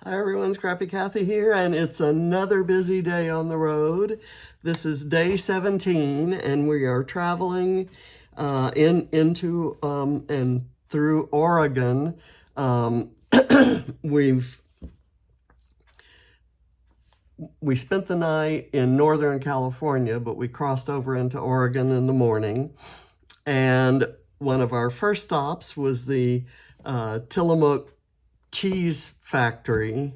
Hi everyone, Scrappy Kathy here, and it's another busy day on the road. This is day 17, and we are traveling into and through Oregon. We spent the night in Northern California, but we crossed over into Oregon in the morning. And one of our first stops was the Tillamook cheese factory.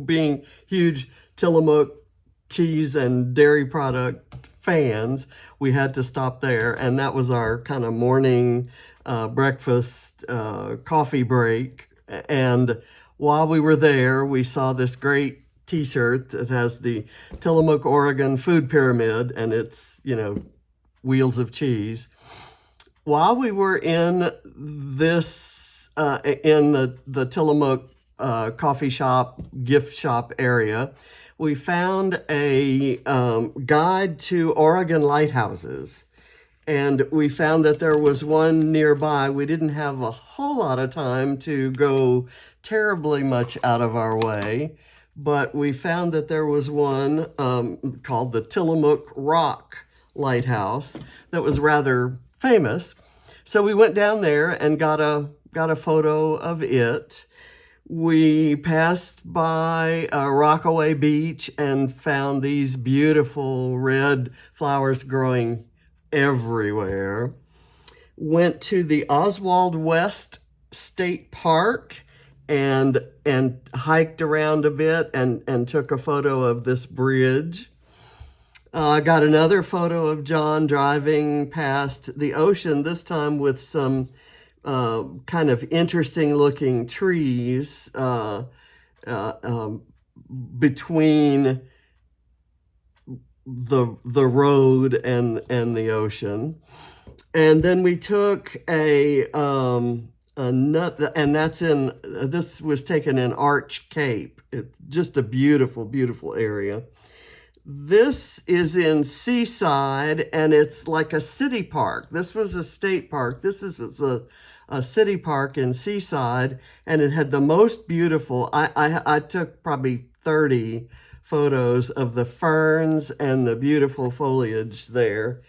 Being huge Tillamook cheese and dairy product fans, we had to stop there, and that was our kind of morning breakfast coffee break. And while we were there, we saw this great t-shirt that has the Tillamook, Oregon food pyramid, and it's, wheels of cheese. While we were in this in the Tillamook coffee shop, gift shop area, we found a guide to Oregon lighthouses. And we found that there was one nearby. We didn't have a whole lot of time to go terribly much out of our way, but we found that there was one called the Tillamook Rock Lighthouse that was rather famous. So we went down there and got a photo of it. We passed by Rockaway Beach and found these beautiful red flowers growing everywhere. Went to the Oswald West State Park and hiked around a bit and took a photo of this bridge. I got another photo of John driving past the ocean, this time with some kind of interesting looking trees between the road and the ocean. And then we took a nut, and this was taken in Arch Cape. Just a beautiful, beautiful area. This is in Seaside, and it's like a city park. This was a state park. This was a city park in Seaside, and it had the most beautiful, I took probably 30 photos of the ferns and the beautiful foliage there.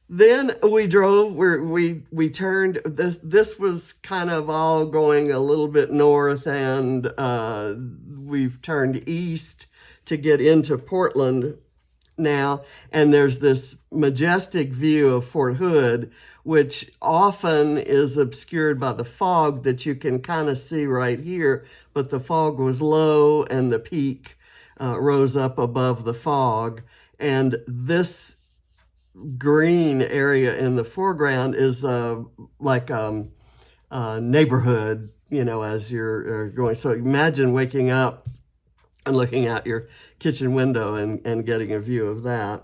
Then we drove, we turned, this was kind of all going a little bit north, and we've turned east to get into Portland now, and there's this majestic view of Fort Hood, which often is obscured by the fog that you can kind of see right here, but the fog was low and the peak rose up above the fog, and this green area in the foreground is like a neighborhood, as you're going. So imagine waking up and looking out your kitchen window and getting a view of that.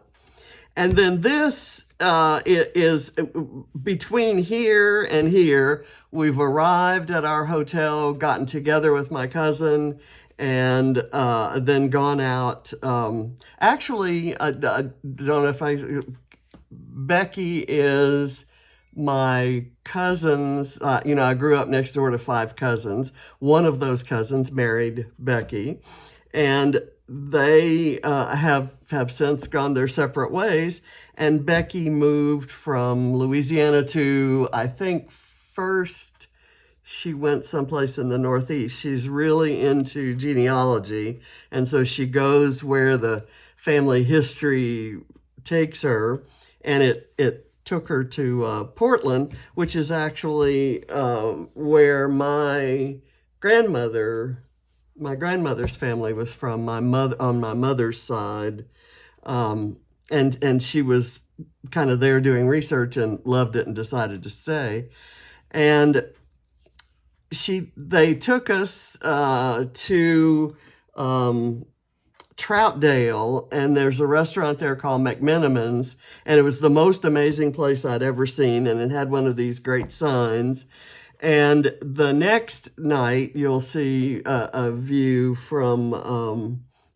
And then this is between here and here. We've arrived at our hotel, gotten together with my cousin, and then gone out. Actually, I don't know if Becky is my cousins. I grew up next door to 5 cousins. One of those cousins married Becky, and they have since gone their separate ways. And Becky moved from Louisiana to, I think, first she went someplace in the Northeast. She's really into genealogy, and so she goes where the family history takes her, and it took her to Portland, which is actually where my grandmother's family was from, on my mother's side. And she was kind of there doing research and loved it and decided to stay. And they took us to Troutdale, and there's a restaurant there called McMenamin's, and it was the most amazing place I'd ever seen, and it had one of these great signs. And the next night, you'll see a view from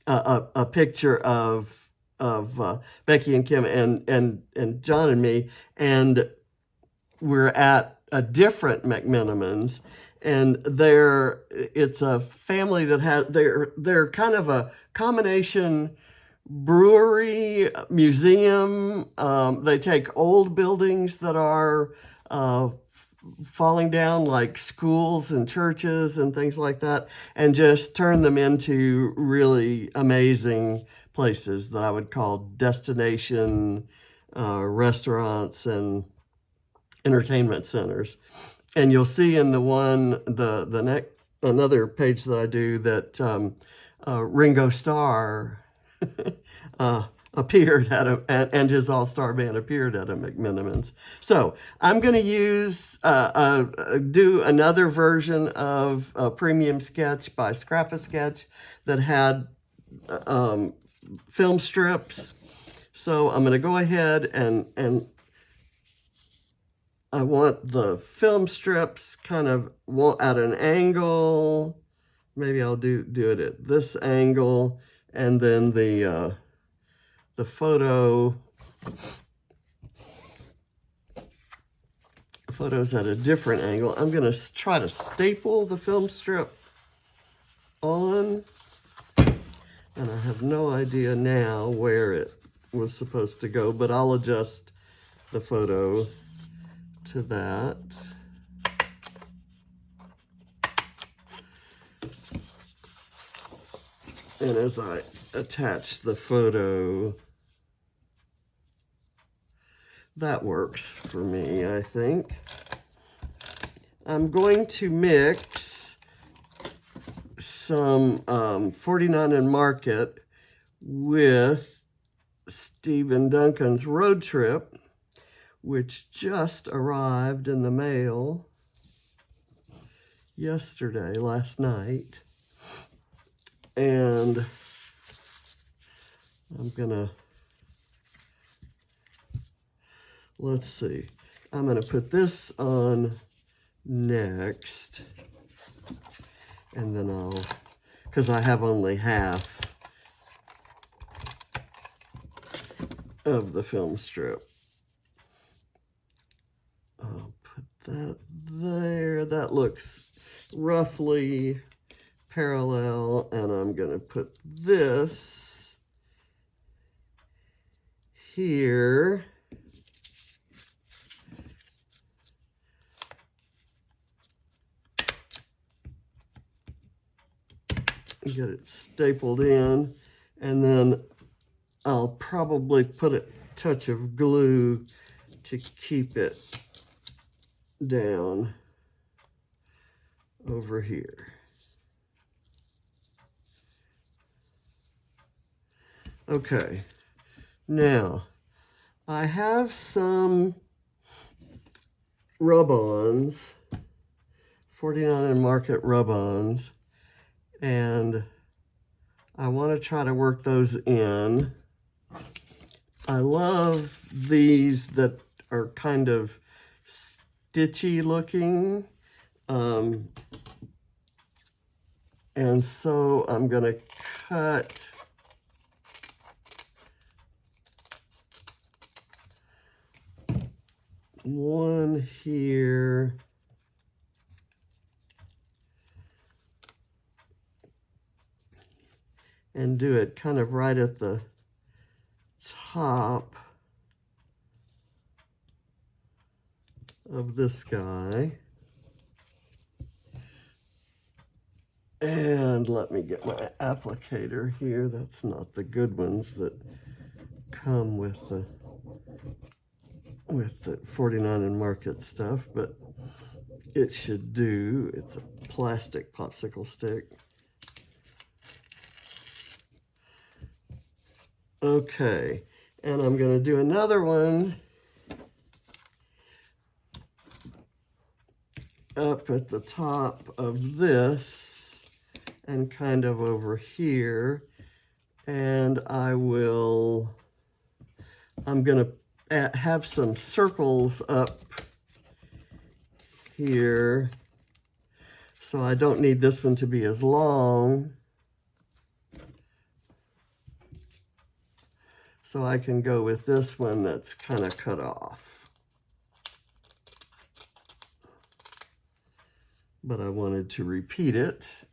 a picture of Becky and Kim and John and me, and we're at a different McMenamin's, and it's a family that they're kind of a combination brewery, museum. They take old buildings that are falling down, like schools and churches and things like that, and just turn them into really amazing places that I would call destination restaurants and entertainment centers. And you'll see in the next another page that I do that Ringo Starr appeared at and his all-star band appeared at a McMenamins. So I'm going to do another version of a premium sketch by Scrap-A-Sketch that had film strips. So I'm going to go ahead and I want the film strips kind of at an angle. Maybe I'll do it at this angle, and then the photo's at a different angle. I'm going to try to staple the film strip on, and I have no idea now where it was supposed to go, but I'll adjust the photo to that. And as I attach the photo, that works for me, I think. I'm going to mix some 49 and Market with Stephen Duncan's Road Trip, which just arrived in the mail last night. And I'm gonna, let's see, I'm gonna put this on next, and then because I have only half of the film strip. I'll put that there. That looks roughly parallel, and I'm going to put this here. Get it stapled in, and then I'll probably put a touch of glue to keep it down over here. Okay, now I have some rub-ons, 49 and Market rub-ons, and I want to try to work those in. I love these that are kind of stitchy looking, and so I'm going to cut one here, and do it kind of right at the top of this guy. And let me get my applicator here. That's not the good ones that come with the 49 and Market stuff, but it should do. It's a plastic popsicle stick. Okay, and I'm going to do another one up at the top of this and kind of over here, and I'm going to have some circles up here, so I don't need this one to be as long. So I can go with this one that's kind of cut off. but I wanted to repeat it.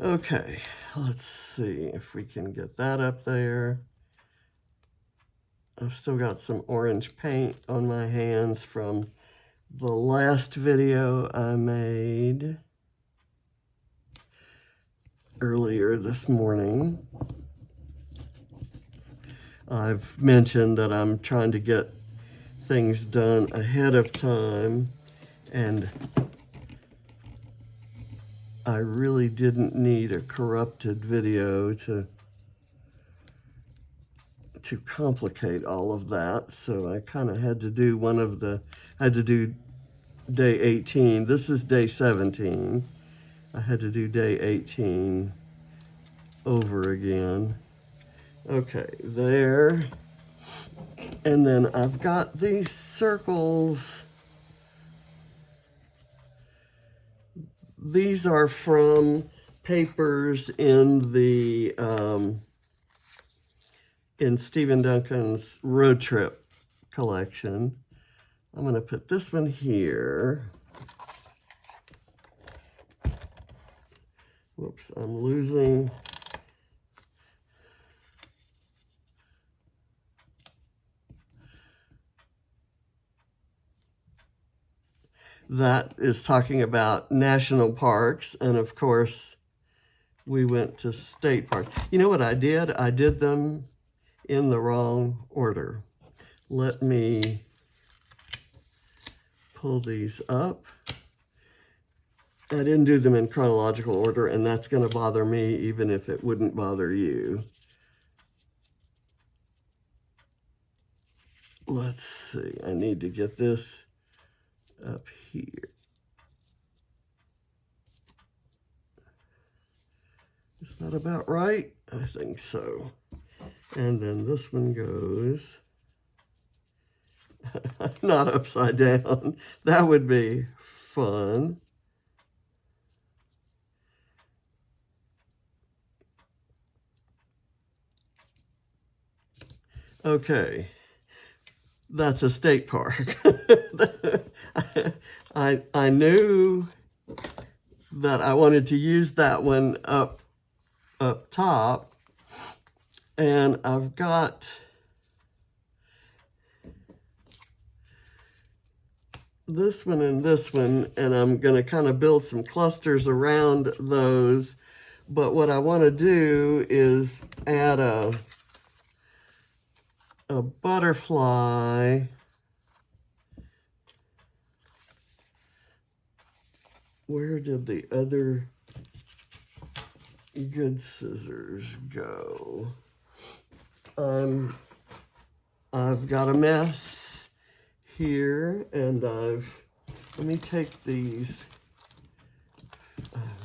Okay, let's see if we can get that up there. I've still got some orange paint on my hands from the last video I made earlier this morning. I've mentioned that I'm trying to get things done ahead of time, and I really didn't need a corrupted video to complicate all of that. So I kind of had to do I had to do day 18. This is day 17. I had to do day 18 over again. Okay, there. And then I've got these circles. These are from papers in the in Stephen Duncan's road trip collection. I'm going to put this one here. Whoops, I'm losing. That is talking about national parks, and of course, we went to state parks. You know what I did? I did them in the wrong order. Let me pull these up. I didn't do them in chronological order, and that's going to bother me even if it wouldn't bother you. Let's see. I need to get this up here. Is that about right? I think so. And then this one goes not upside down. That would be fun. Okay, that's a state park. I knew that I wanted to use that one up top, and I've got this one and this one, and I'm going to kind of build some clusters around those. But what I want to do is add a butterfly Where did the other good scissors go? I've got a mess here, and let me take these.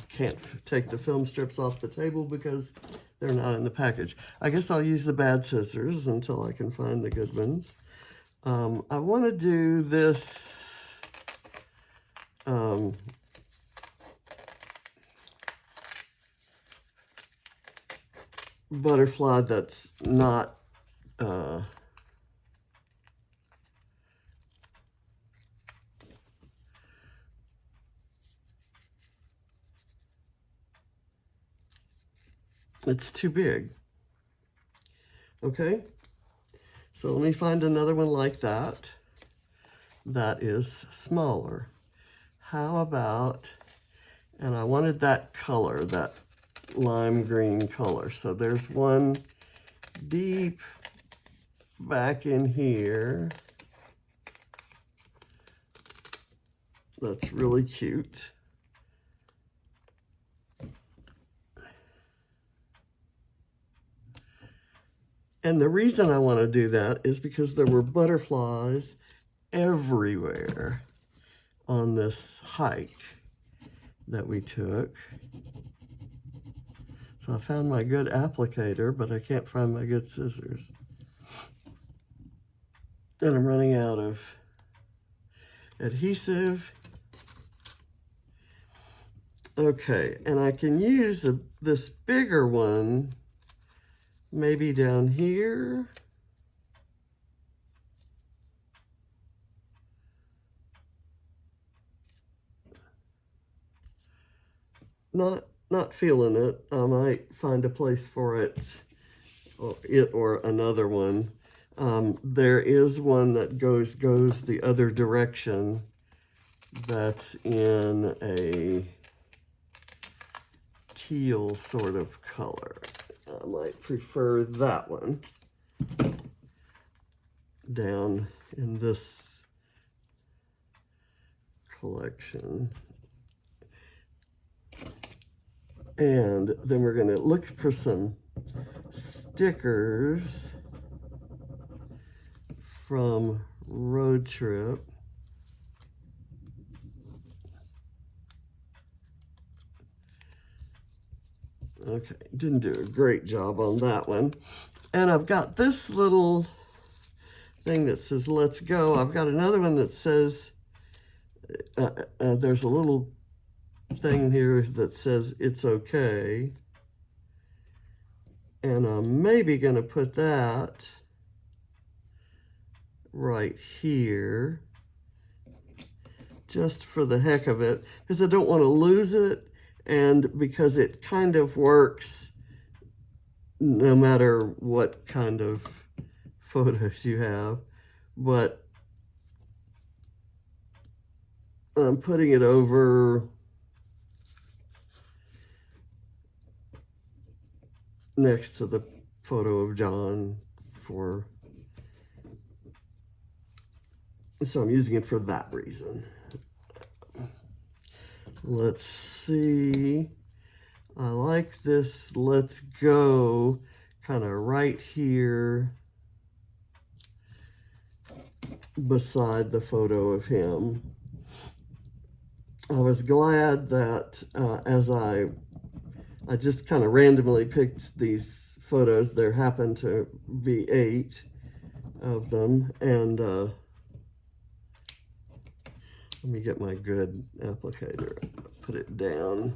Can't take the film strips off the table because they're not in the package. I guess I'll use the bad scissors until I can find the good ones. I want to do this butterfly that's not it's too big. Okay, so let me find another one like that that is smaller. How about, and I wanted that color, that lime green color. So there's one deep back in here. That's really cute. And the reason I want to do that is because there were butterflies everywhere on this hike that we took. So I found my good applicator, but I can't find my good scissors. And I'm running out of adhesive. Okay, and I can use this bigger one maybe down here. not feeling it. I might find a place for it or another one. There is one that goes the other direction that's in a teal sort of color. I might prefer that one down in this collection. And then we're going to look for some stickers from Road Trip. Okay, didn't do a great job on that one. And I've got this little thing that says, let's go. I've got another one that says, there's a little thing here that says, it's okay. And I'm maybe going to put that right here, just for the heck of it, because I don't want to lose it, and because it kind of works no matter what kind of photos you have. But I'm putting it over next to the photo of John so I'm using it for that reason. Let's see. I like this let's go kind of right here beside the photo of him. I was glad that as I just kind of randomly picked these photos. There happened to be 8 of them, and let me get my good applicator, put it down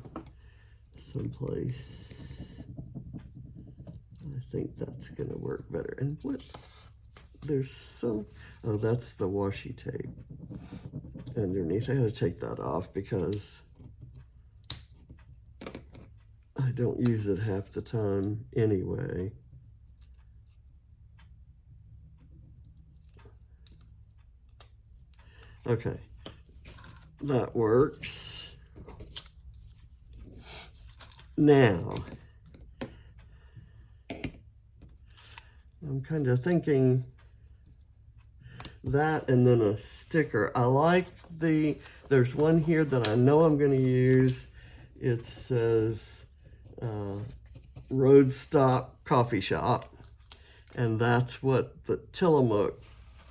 someplace. I think that's gonna work better. And what, there's some, oh, that's the washi tape underneath. I gotta take that off because I don't use it half the time anyway. Okay, that works. Now, I'm kind of thinking that and then a sticker. I like there's one here that I know I'm going to use. It says Road Stop Coffee Shop, and that's what the Tillamook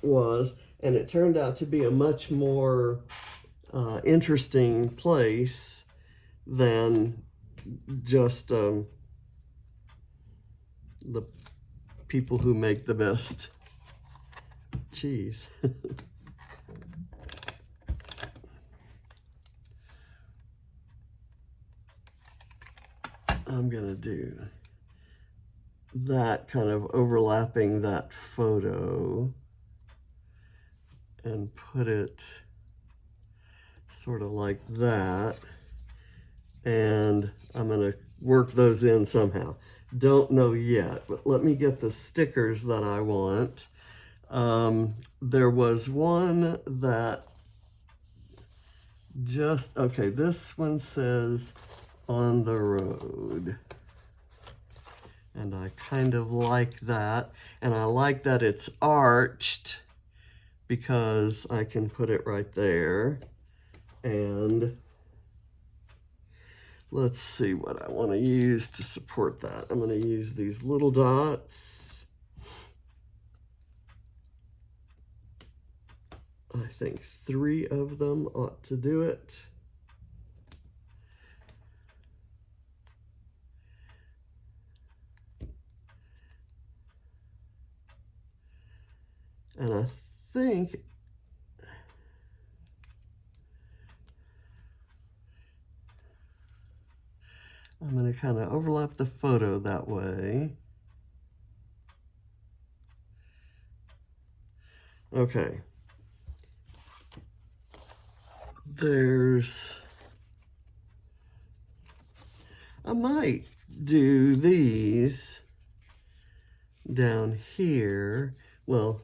was, and it turned out to be a much more interesting place than just the people who make the best cheese. I'm gonna do that, kind of overlapping that photo, and put it sort of like that. And I'm gonna work those in somehow. Don't know yet, but let me get the stickers that I want. There was one that just, okay, this one says on the road. And I kind of like that. And I like that it's arched because I can put it right there. And let's see what I want to use to support that. I'm going to use these little dots. I think 3 of them ought to do it. And I think I'm going to kind of overlap the photo that way. Okay. There's I might do these down here. Well,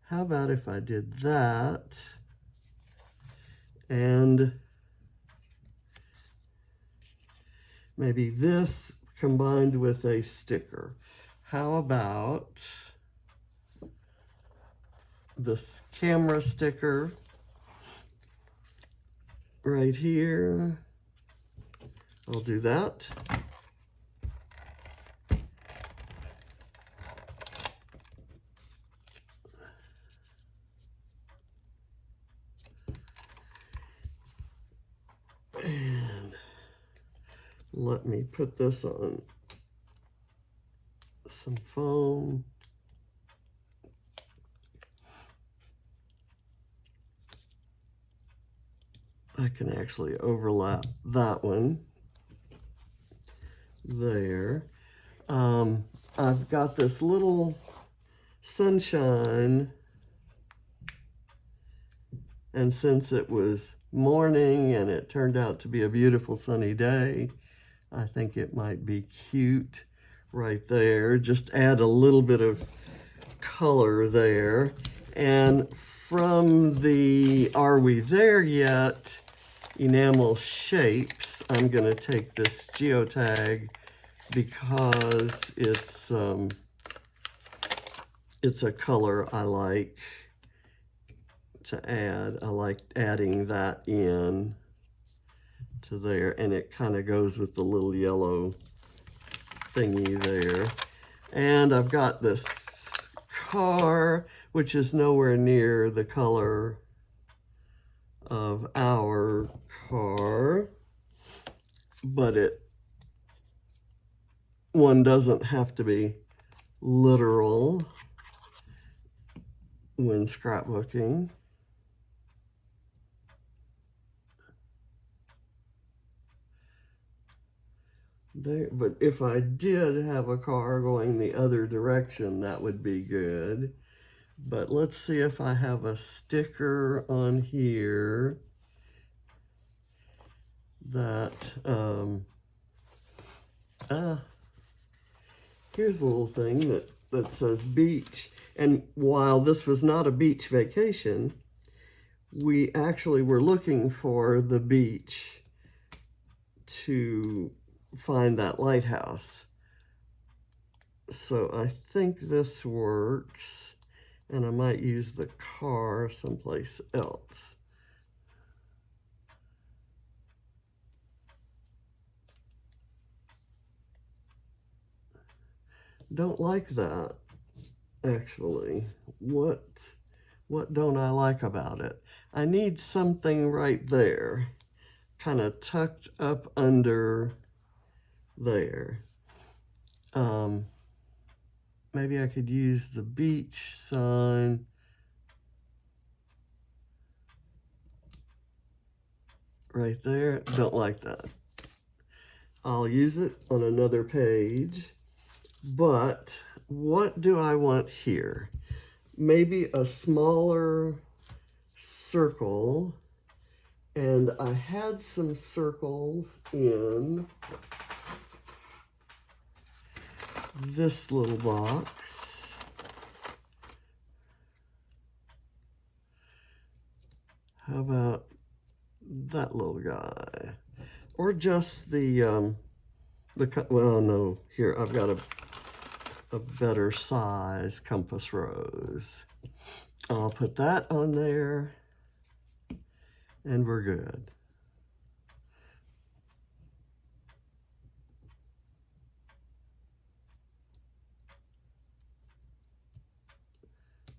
how about if I did that and maybe this combined with a sticker? How about this camera sticker right here? I'll do that. And let me put this on some foam. I can actually overlap that one there. I've got this little sunshine, and since it was morning and it turned out to be a beautiful sunny day, I think it might be cute right there. Just add a little bit of color there. And from the Are We There Yet enamel shapes, I'm going to take this geotag because it's a color I like to add. I like adding that in to there, and it kind of goes with the little yellow thingy there. And I've got this car, which is nowhere near the color of our car, but one doesn't have to be literal when scrapbooking. There, but if I did have a car going the other direction, that would be good. But let's see if I have a sticker on here that, here's a little thing that says beach. And while this was not a beach vacation, we actually were looking for the beach to find that lighthouse. So I think this works, and I might use the car someplace else. Don't like that, actually. What don't I like about it? I need something right there, kind of tucked up under there. Maybe I could use the beach sign. Right there. Don't like that. I'll use it on another page. But what do I want here? Maybe a smaller circle. And I had some circles in this little box. How about that little guy? Or just well, no, here, I've got a better size compass rose. I'll put that on there, and we're good.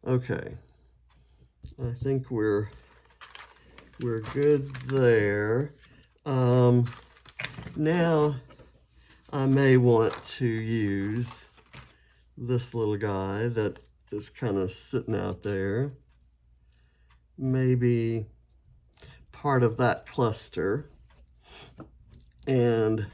Okay, I think we're good there. Now I may want to use this little guy that is kind of sitting out there. Maybe part of that cluster. And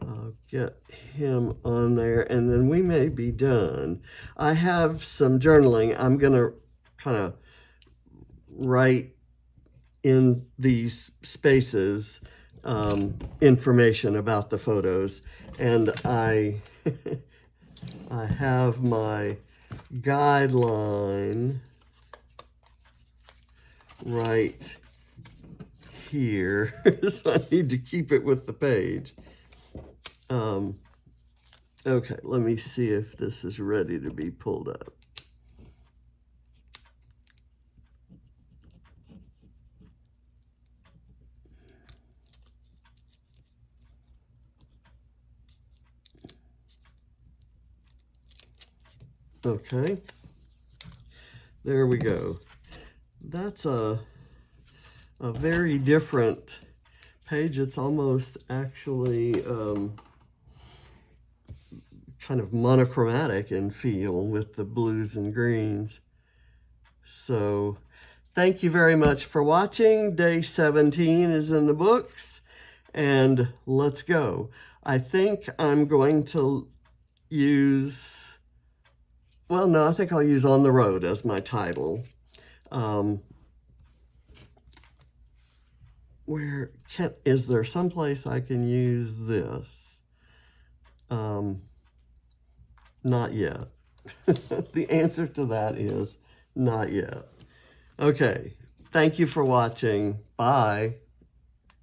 I'll get him on there, and then we may be done. I have some journaling. I'm going to kind of write in these spaces information about the photos. And I I have my guideline right here. So I need to keep it with the page. Okay, let me see if this is ready to be pulled up. Okay, there we go. That's a very different page. It's almost actually kind of monochromatic in feel with the blues and greens. So thank you very much for watching. Day 17 is in the books, and let's go. I think I'm going to use, well, no, I think I'll use On the Road as my title. Is there someplace I can use this? Not yet. The answer to that is not yet. Okay, thank you for watching. Bye.